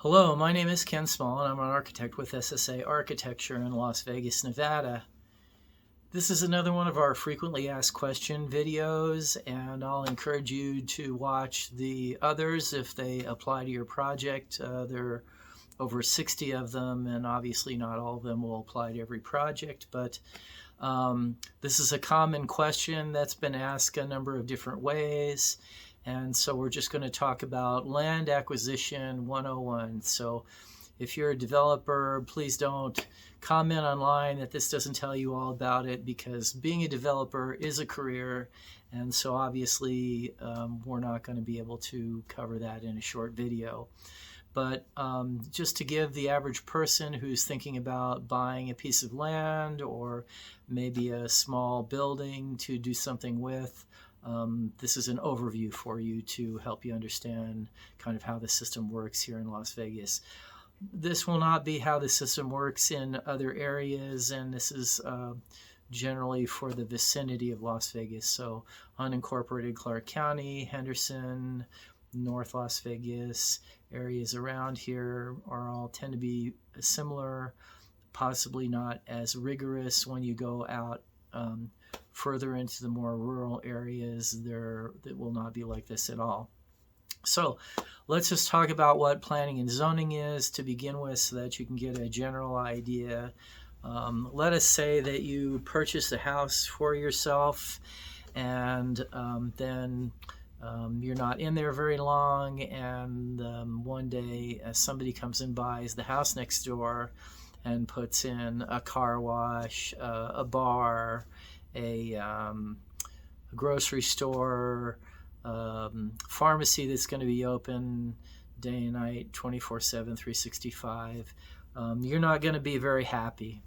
Hello, my name is Ken Small, and I'm an architect with SSA Architecture in Las Vegas, Nevada. This is another one of our frequently asked question videos, and I'll encourage you to watch the others if they apply to your project. There are over 60 of them, and obviously not all of them will apply to every project, but this is a common question that's been asked a number of different ways. And so we're just going to talk about land acquisition 101. So if you're a developer, please don't comment online that this doesn't tell you all about it, because being a developer is a career. And so obviously we're not going to be able to cover that in a short video. But just to give the average person who's thinking about buying a piece of land or maybe a small building to do something with, this is an overview for you to help you understand kind of how the system works here in Las Vegas. This will not be how the system works in other areas, and this is generally for the vicinity of Las Vegas. So unincorporated Clark County, Henderson, North Las Vegas, areas around here are all tend to be similar, possibly not as rigorous. When you go out further into the more rural areas, that will not be like this at all. So let's just talk about what planning and zoning is to begin with, so that you can get a general idea. Let us say that you purchase a house for yourself, and then you're not in there very long, and one day somebody comes and buys the house next door and puts in a car wash, a bar, a grocery store, pharmacy that's going to be open day and night, 24/7, 365. You're not going to be very happy.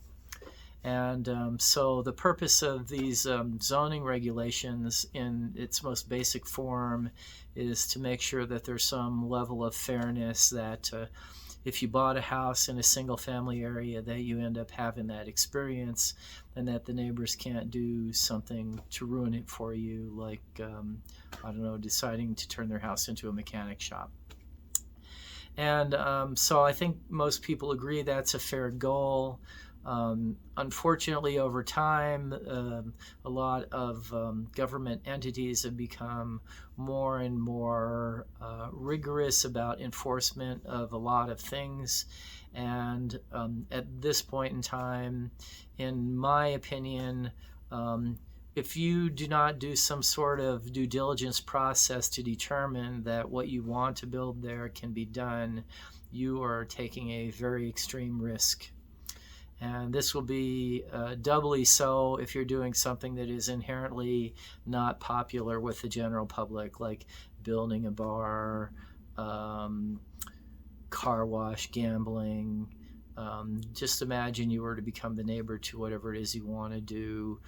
And so the purpose of these zoning regulations in its most basic form is to make sure that there's some level of fairness, that if you bought a house in a single family area, that you end up having that experience, and that the neighbors can't do something to ruin it for you, like, I don't know, deciding to turn their house into a mechanic shop. And so I think most people agree that's a fair goal. Unfortunately, over time, a lot of government entities have become more and more rigorous about enforcement of a lot of things. And at this point in time, in my opinion, if you do not do some sort of due diligence process to determine that what you want to build there can be done, you are taking a very extreme risk. And this will be doubly so if you're doing something that is inherently not popular with the general public, like building a bar, car wash, gambling. Just imagine you were to become the neighbor to whatever it is you want to do,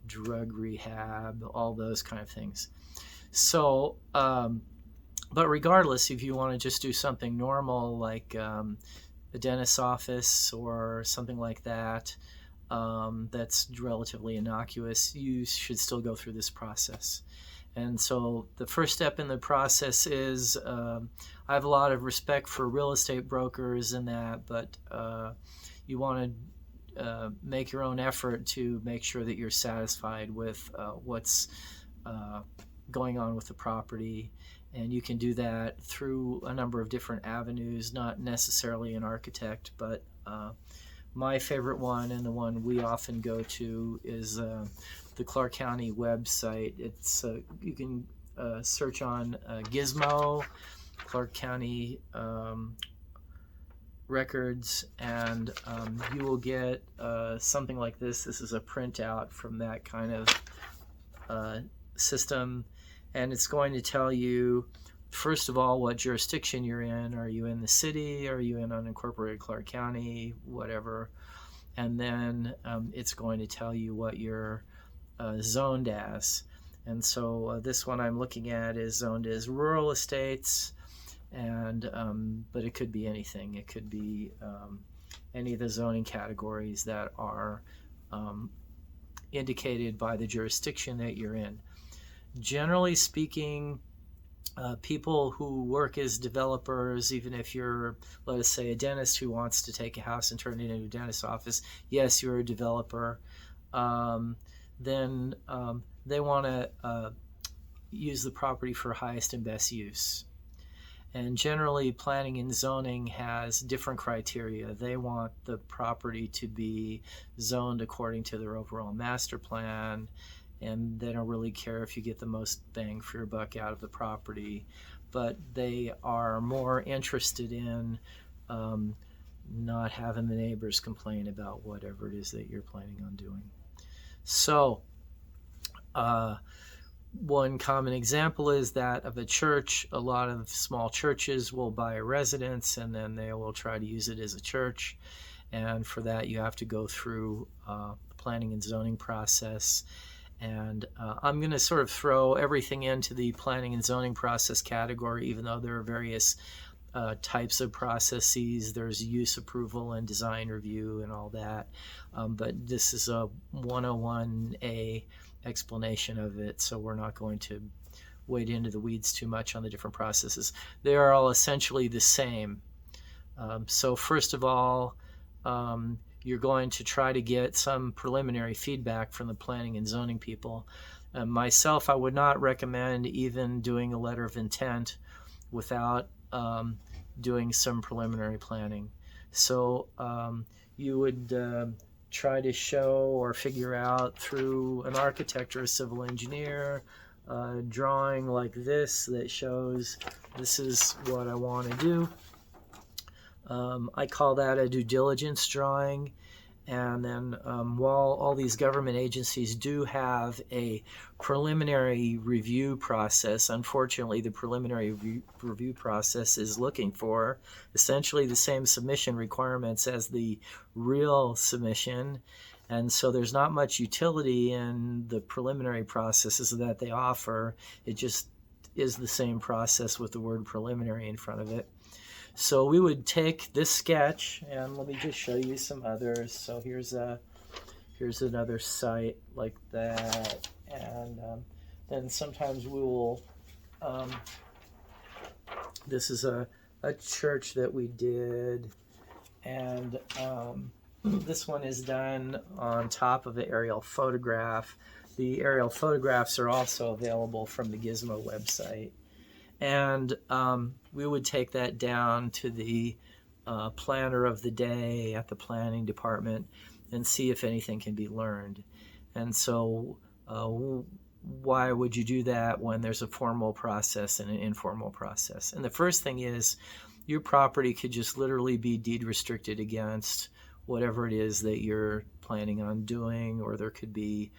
drug rehab, all those kind of things. So, but regardless, if you want to just do something normal, like a dentist's office or something like that, that's relatively innocuous, you should still go through this process. And so the first step in the process is, I have a lot of respect for real estate brokers and that, but you want to make your own effort to make sure that you're satisfied with what's going on with the property. And you can do that through a number of different avenues, not necessarily an architect, but my favorite one, and the one we often go to, is the Clark County website. It's you can search on Gizmo, Clark County records, and you will get something like this. This is a printout from that kind of system. And it's going to tell you, first of all, what jurisdiction you're in. Are you in the city? Are you in unincorporated Clark County? Whatever. And then it's going to tell you what you're zoned as. And so this one I'm looking at is zoned as rural estates, and but it could be anything. It could be any of the zoning categories that are indicated by the jurisdiction that you're in. Generally speaking, People who work as developers, even if you're, let us say, a dentist who wants to take a house and turn it into a dentist's office, yes, you're a developer. Then they want to use the property for highest and best use. And generally, planning and zoning has different criteria. They want the property to be zoned according to their overall master plan, and they don't really care if you get the most bang for your buck out of the property, but they are more interested in not having the neighbors complain about whatever it is that you're planning on doing. So one common example is that of a church. A lot of small churches will buy a residence and then they will try to use it as a church, and for that you have to go through the planning and zoning process. And I'm going to sort of throw everything into the planning and zoning process category, even though there are various types of processes. There's use approval and design review and all that. But this is a 101A explanation of it, so we're not going to wade into the weeds too much on the different processes. They are all essentially the same. So first of all, you're going to try to get some preliminary feedback from the planning and zoning people. Myself, I would not recommend even doing a letter of intent without doing some preliminary planning. So you would try to show or figure out through an architect or a civil engineer a drawing like this that shows this is what I want to do. I call that a due diligence drawing. And then while all these government agencies do have a preliminary review process, unfortunately the preliminary review process is looking for essentially the same submission requirements as the real submission. And so there's not much utility in the preliminary processes that they offer. It just is the same process with the word preliminary in front of it. So we would take this sketch, and let me just show you some others. So here's another site like that, and then sometimes we will. This is a church that we did, and this one is done on top of an aerial photograph. The aerial photographs are also available from the Gizmo website. And we would take that down to the planner of the day at the planning department and see if anything can be learned. And so why would you do that when there's a formal process and an informal process? And the first thing is your property could just literally be deed restricted against whatever it is that you're planning on doing, or there could be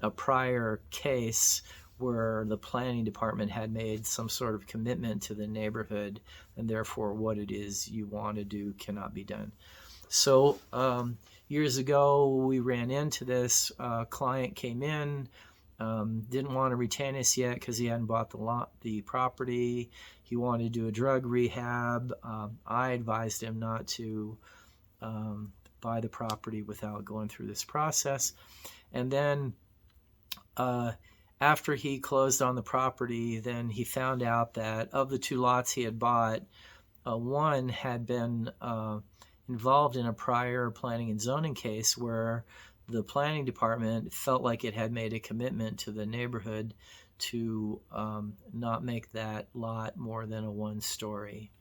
a prior case where the planning department had made some sort of commitment to the neighborhood, and therefore what it is you want to do cannot be done. So years ago we ran into this. Client came in, didn't want to retain us yet because he hadn't bought the property. He wanted to do a drug rehab. I advised him not to buy the property without going through this process. And then after he closed on the property, then he found out that of the two lots he had bought, one had been involved in a prior planning and zoning case where the planning department felt like it had made a commitment to the neighborhood to not make that lot more than a one-story.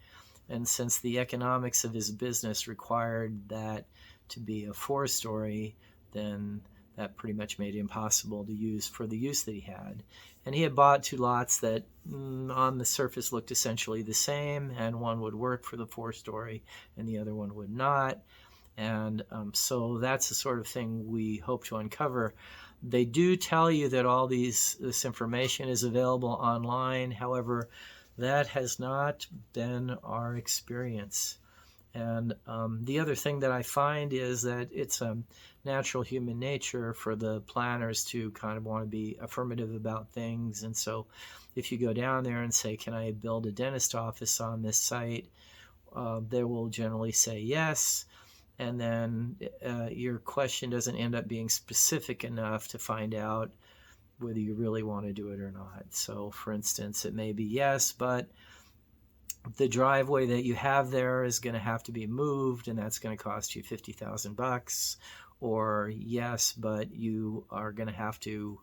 And since the economics of his business required that to be a four-story, then that pretty much made it impossible to use for the use that he had. And he had bought two lots that on the surface looked essentially the same, and one would work for the four-story and the other one would not. And so that's the sort of thing we hope to uncover. They do tell you that all this information is available online. However, that has not been our experience. And the other thing that I find is that it's a natural human nature for the planners to kind of want to be affirmative about things. And so if you go down there and say, can I build a dentist office on this site? They will generally say yes. And then your question doesn't end up being specific enough to find out whether you really want to do it or not. So for instance, it may be yes, but the driveway that you have there is going to have to be moved, and that's going to cost you $50,000. Or yes, but you are going to have to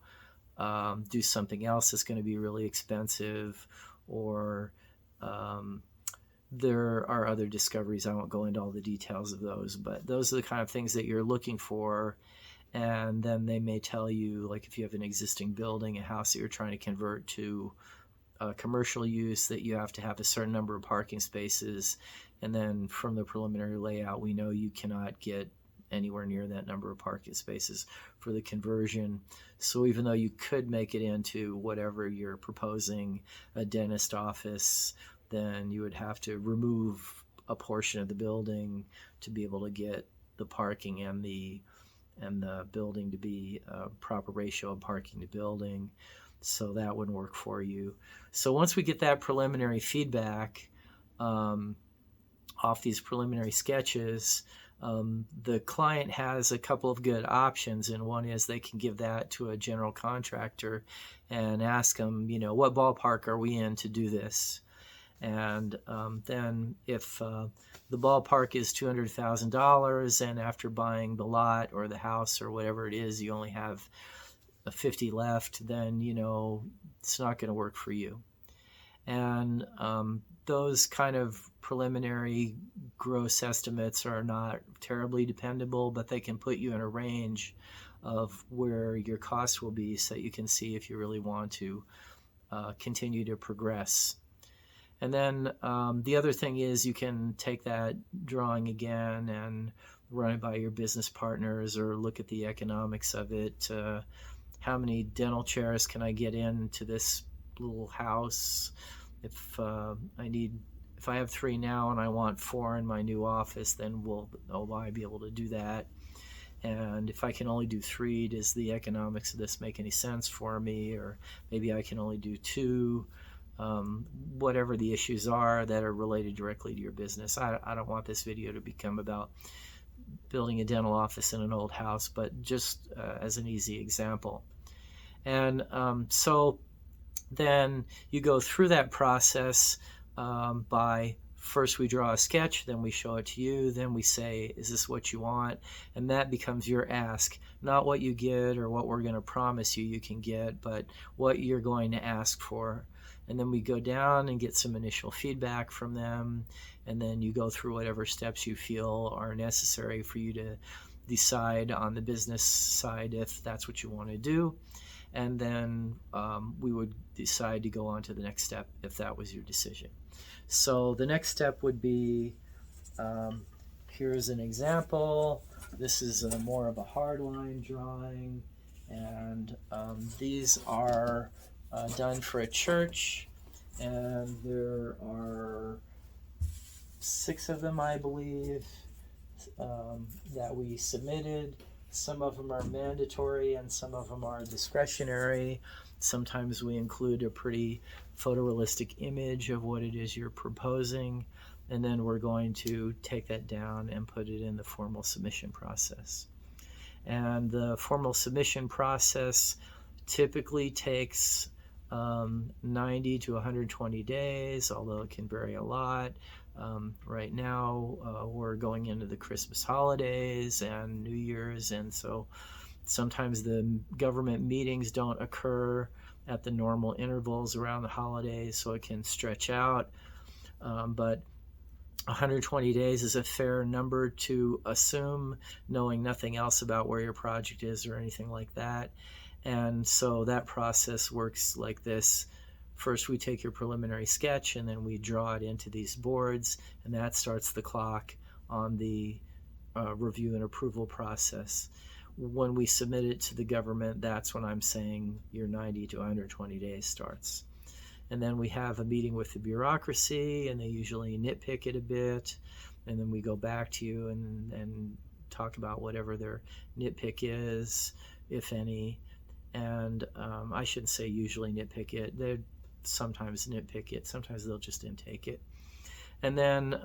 do something else that's going to be really expensive. Or there are other discoveries. I won't go into all the details of those, but those are the kind of things that you're looking for. And then they may tell you, like if you have an existing building, a house that you're trying to convert to commercial use, that you have to have a certain number of parking spaces. And then from the preliminary layout, we know you cannot get anywhere near that number of parking spaces for the conversion. So even though you could make it into whatever you're proposing, a dentist office, then you would have to remove a portion of the building to be able to get the parking and the building to be a proper ratio of parking to building. So that wouldn't work for you. So once we get that preliminary feedback off these preliminary sketches, the client has a couple of good options, and one is they can give that to a general contractor and ask them, what ballpark are we in to do this? And then if the ballpark is $200,000, and after buying the lot or the house or whatever it is, you only have 50 left, then it's not going to work for you. And those kind of preliminary gross estimates are not terribly dependable, but they can put you in a range of where your costs will be, so that you can see if you really want to continue to progress. And then the other thing is, you can take that drawing again and run it by your business partners, or look at the economics of it. How many dental chairs can I get into this little house? If I have 3 now and I want 4 in my new office, then will I be able to do that? And if I can only do 3, does the economics of this make any sense for me? Or maybe I can only do 2. Whatever the issues are that are related directly to your business. I don't want this video to become about building a dental office in an old house, but just as an easy example. And so then you go through that process by first we draw a sketch, then we show it to you, then we say, is this what you want? And that becomes your ask, not what you get or what we're going to promise you can get, but what you're going to ask for. And then we go down and get some initial feedback from them, and then you go through whatever steps you feel are necessary for you to decide on the business side if that's what you want to do. And then we would decide to go on to the next step if that was your decision. So the next step would be, here's an example. This is more of a hardline drawing, and these are done for a church, and there are 6 of them, I believe, that we submitted. Some of them are mandatory and some of them are discretionary. Sometimes we include a pretty photorealistic image of what it is you're proposing, and then we're going to take that down and put it in the formal submission process. And the formal submission process typically takes 90 to 120 days, although it can vary a lot. Right now we're going into the Christmas holidays and New Year's, and so sometimes the government meetings don't occur at the normal intervals around the holidays, so it can stretch out. But 120 days is a fair number to assume, knowing nothing else about where your project is or anything like that. And so that process works like this. First, we take your preliminary sketch and then we draw it into these boards, and that starts the clock on the review and approval process. When we submit it to the government, that's when I'm saying your 90 to 120 days starts. And then we have a meeting with the bureaucracy, and they usually nitpick it a bit, and then we go back to you and talk about whatever their nitpick is, if any. And I shouldn't say usually nitpick it. They sometimes nitpick it. Sometimes they'll just intake it. And then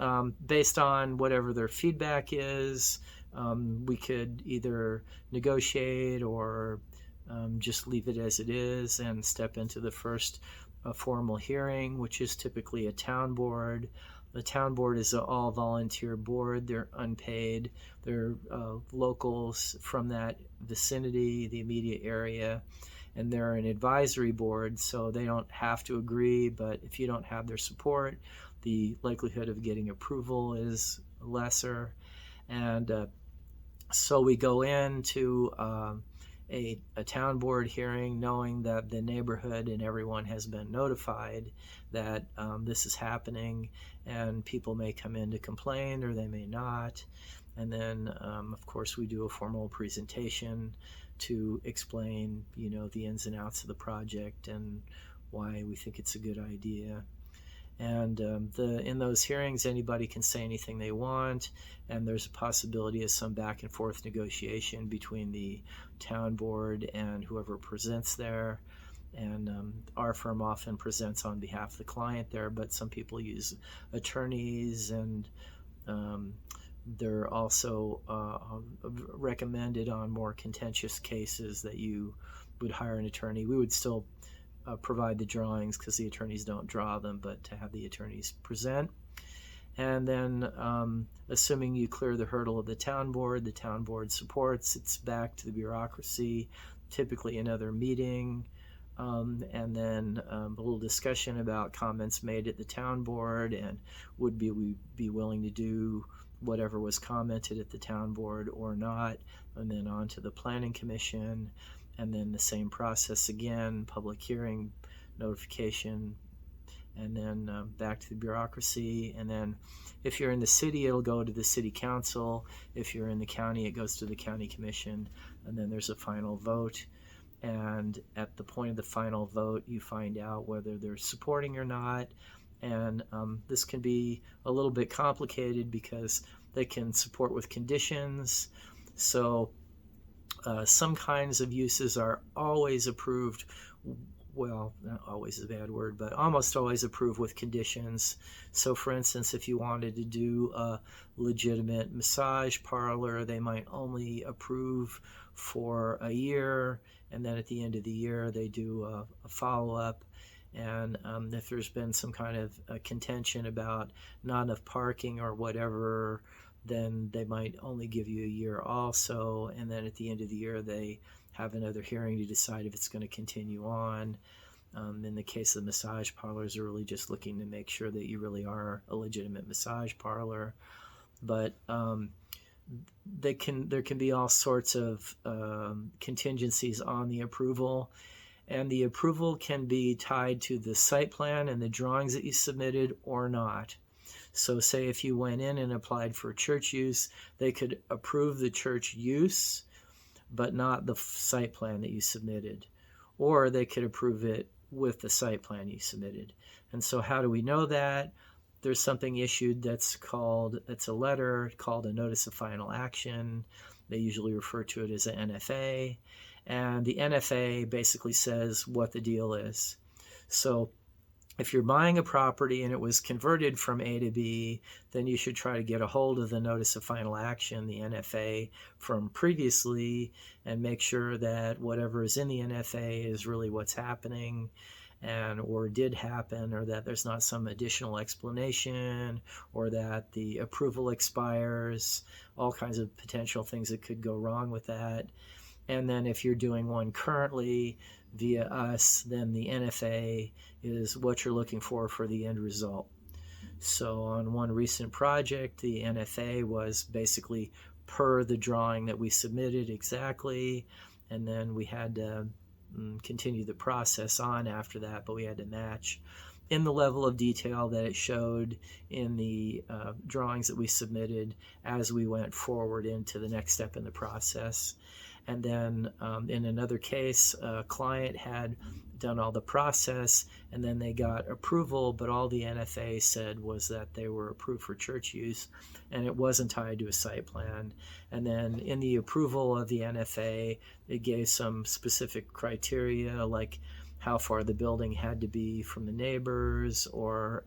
based on whatever their feedback is, we could either negotiate or just leave it as it is and step into the first formal hearing, which is typically a town board. The town board is an all-volunteer board. They're unpaid. They're locals from that vicinity, the immediate area, and they're an advisory board, so they don't have to agree, but if you don't have their support, the likelihood of getting approval is lesser. And so we go into a town board hearing knowing that the neighborhood and everyone has been notified that this is happening, and people may come in to complain or they may not. And then of course we do a formal presentation to explain, the ins and outs of the project and why we think it's a good idea. And in those hearings, anybody can say anything they want, and there's a possibility of some back and forth negotiation between the town board and whoever presents there. And our firm often presents on behalf of the client there, but some people use attorneys, and they're also recommended on more contentious cases that you would hire an attorney. We would still provide the drawings because the attorneys don't draw them, but to have the attorneys present. And then assuming you clear the hurdle of the town board supports, it's back to the bureaucracy, typically another meeting, and then a little discussion about comments made at the town board, and would we be willing to do whatever was commented at the town board or not, and then on to the planning commission. And then the same process again, public hearing, notification, and then back to the bureaucracy. And then if you're in the city, it'll go to the city council. If you're in the county, it goes to the county commission. And then there's a final vote. And at the point of the final vote, you find out whether they're supporting or not. And this can be a little bit complicated because they can support with conditions. So some kinds of uses are always approved, well, not always is a bad word, but almost always approved with conditions. So for instance, if you wanted to do a legitimate massage parlor, they might only approve for a year, and then at the end of the year they do a follow-up. And if there's been some kind of contention about not enough parking or whatever, then they might only give you a year also, and then at the end of the year they have another hearing to decide if it's going to continue on. In the case of massage parlors, they're really just looking to make sure that you really are a legitimate massage parlor. But there can be all sorts of contingencies on the approval, and the approval can be tied to the site plan and the drawings that you submitted or not. So say if you went in and applied for church use, they could approve the church use, but not the site plan that you submitted. Or they could approve it with the site plan you submitted. And so how do we know that? There's something issued that's a letter called a Notice of Final Action. They usually refer to it as an NFA. And the NFA basically says what the deal is. So if you're buying a property and it was converted from A to B, then you should try to get a hold of the Notice of Final Action, the NFA, from previously, and make sure that whatever is in the NFA is really what's happening or did happen, or that there's not some additional explanation, or that the approval expires, all kinds of potential things that could go wrong with that. And then if you're doing one currently via us, then the NFA is what you're looking for the end result. So on one recent project, the NFA was basically per the drawing that we submitted exactly, and then we had to continue the process on after that, but we had to match in the level of detail that it showed in the drawings that we submitted as we went forward into the next step in the process. And then in another case, a client had done all the process, and then they got approval, but all the NFA said was that they were approved for church use, and it wasn't tied to a site plan. And then in the approval of the NFA, it gave some specific criteria, like how far the building had to be from the neighbors, or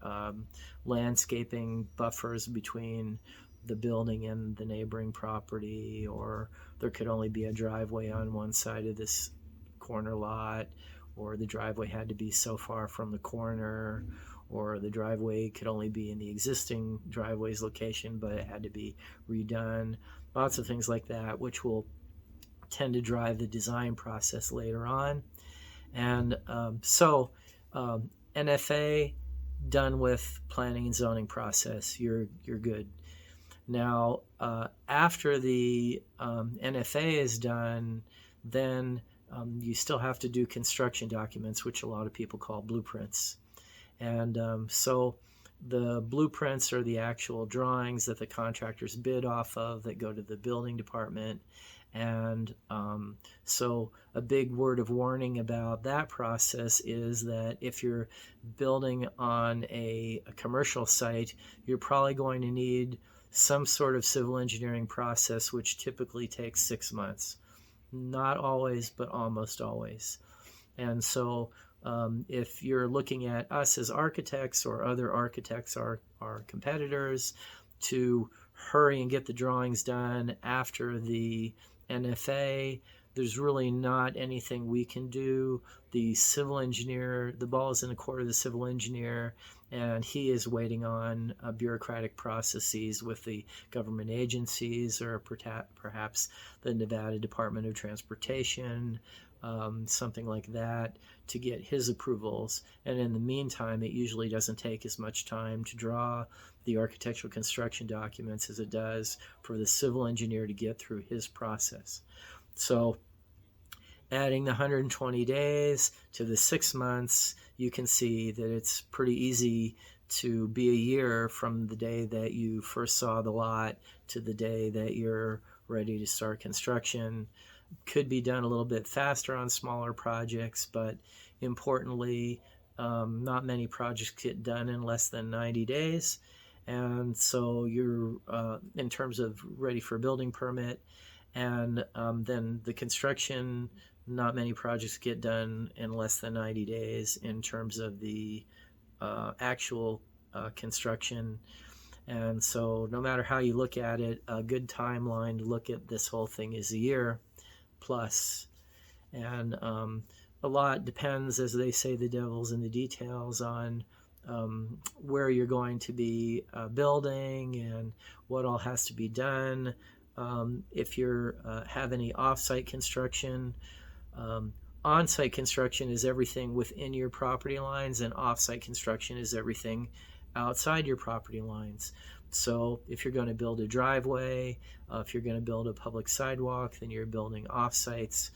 landscaping buffers between the building and the neighboring property, or there could only be a driveway on one side of this corner lot, or the driveway had to be so far from the corner, or the driveway could only be in the existing driveway's location, but it had to be redone. Lots of things like that, which will tend to drive the design process later on. And NFA, done with planning and zoning process, you're good. Now, after the NFA is done, then you still have to do construction documents, which a lot of people call blueprints. And so the blueprints are the actual drawings that the contractors bid off of that go to the building department. And so a big word of warning about that process is that if you're building on a commercial site, you're probably going to need some sort of civil engineering process, which typically takes 6 months. Not always, but almost always. And so if you're looking at us as architects or other architects, our competitors, to hurry and get the drawings done after the NFA, there's really not anything we can do. The civil engineer, the ball is in the court of the civil engineer, and he is waiting on bureaucratic processes with the government agencies, or perhaps the Nevada Department of Transportation, something like that, to get his approvals. And in the meantime, it usually doesn't take as much time to draw the architectural construction documents as it does for the civil engineer to get through his process. So adding the 120 days to the 6 months, you can see that it's pretty easy to be a year from the day that you first saw the lot to the day that you're ready to start construction. Could be done a little bit faster on smaller projects, but importantly, not many projects get done in less than 90 days. And so you're, in terms of ready for a building permit, and then the construction, not many projects get done in less than 90 days in terms of the actual construction. And so no matter how you look at it, a good timeline to look at this whole thing is a year plus. And a lot depends, as they say, the devil's in the details, on where you're going to be building and what all has to be done. If you have any off-site construction, on-site construction is everything within your property lines, and off-site construction is everything outside your property lines. So if you're going to build a driveway, if you're going to build a public sidewalk, then you're building off-sites.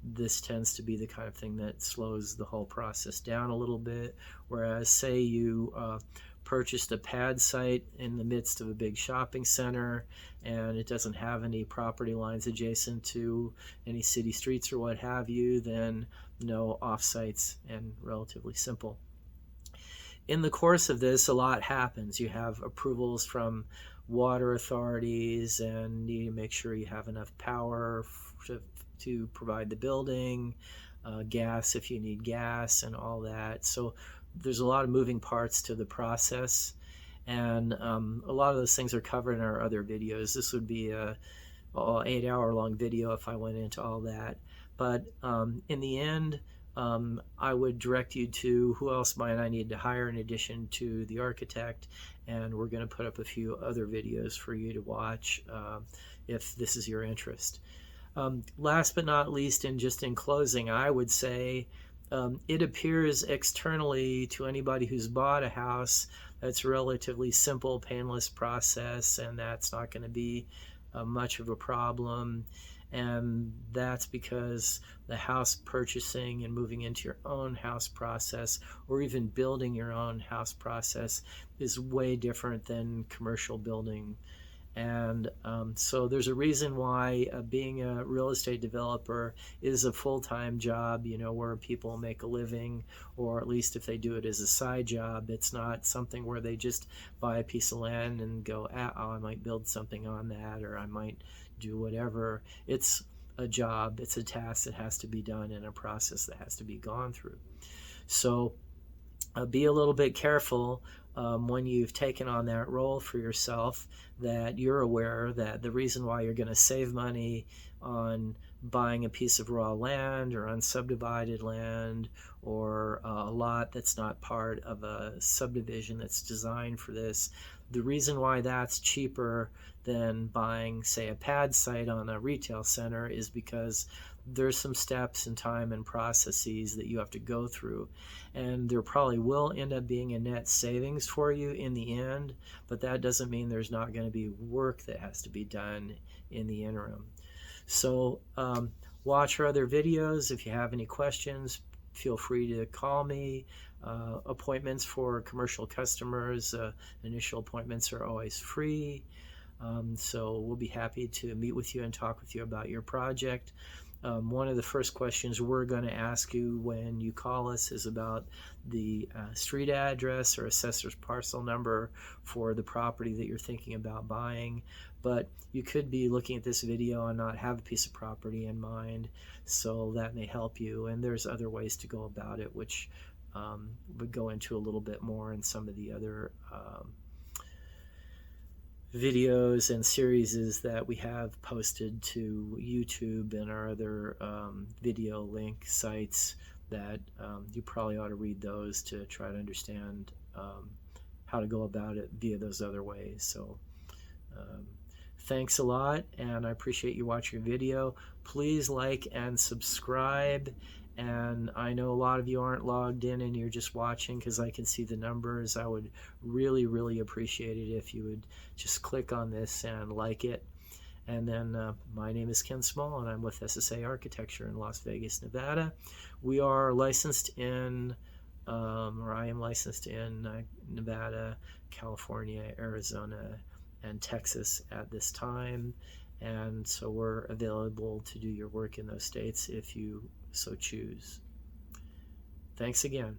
This tends to be the kind of thing that slows the whole process down a little bit. Whereas, say you purchased a pad site in the midst of a big shopping center and it doesn't have any property lines adjacent to any city streets or what have you, then no off-sites, and relatively simple. In the course of this, a lot happens. You have approvals from water authorities and need to make sure you have enough power to provide the building, gas if you need gas, and all that. So there's a lot of moving parts to the process, and a lot of those things are covered in our other videos. This would be a 8-hour-long video if I went into all that. But in the end, I would direct you to who else might I need to hire in addition to the architect, and we're going to put up a few other videos for you to watch if this is your interest. Last but not least, and just in closing, I would say it appears externally to anybody who's bought a house that's a relatively simple, painless process, and that's not going to be much of a problem. And that's because the house purchasing and moving into your own house process, or even building your own house process, is way different than commercial building. And so there's a reason why being a real estate developer is a full-time job, where people make a living, or at least if they do it as a side job, it's not something where they just buy a piece of land and go, oh, I might build something on that, or I might do whatever. It's a job, it's a task that has to be done, and a process that has to be gone through. So be a little bit careful when you've taken on that role for yourself, that you're aware that the reason why you're going to save money on buying a piece of raw land or unsubdivided land or a lot that's not part of a subdivision that's designed for this, the reason why that's cheaper than buying, say, a pad site on a retail center is because there's some steps and time and processes that you have to go through, and there probably will end up being a net savings for you in the end, but that doesn't mean there's not going to be work that has to be done in the interim. So watch our other videos. If you have any questions, feel free to call me. Appointments for commercial customers, initial appointments are always free. So we'll be happy to meet with you and talk with you about your project. One of the first questions we're going to ask you when you call us is about the street address or assessor's parcel number for the property that you're thinking about buying. But you could be looking at this video and not have a piece of property in mind, so that may help you. And there's other ways to go about it, which would go into a little bit more in some of the other videos and series that we have posted to YouTube and our other video link sites that you probably ought to read those to try to understand how to go about it via those other ways. So thanks a lot, and I appreciate you watching your video. Please like and subscribe. And I know a lot of you aren't logged in and you're just watching because I can see the numbers. I would really, really appreciate it if you would just click on this and like it. And then my name is Ken Small, and I'm with SSA Architecture in Las Vegas, Nevada. We are licensed in, or I am licensed in Nevada, California, Arizona, and Texas at this time. And so we're available to do your work in those states if you so choose. Thanks again.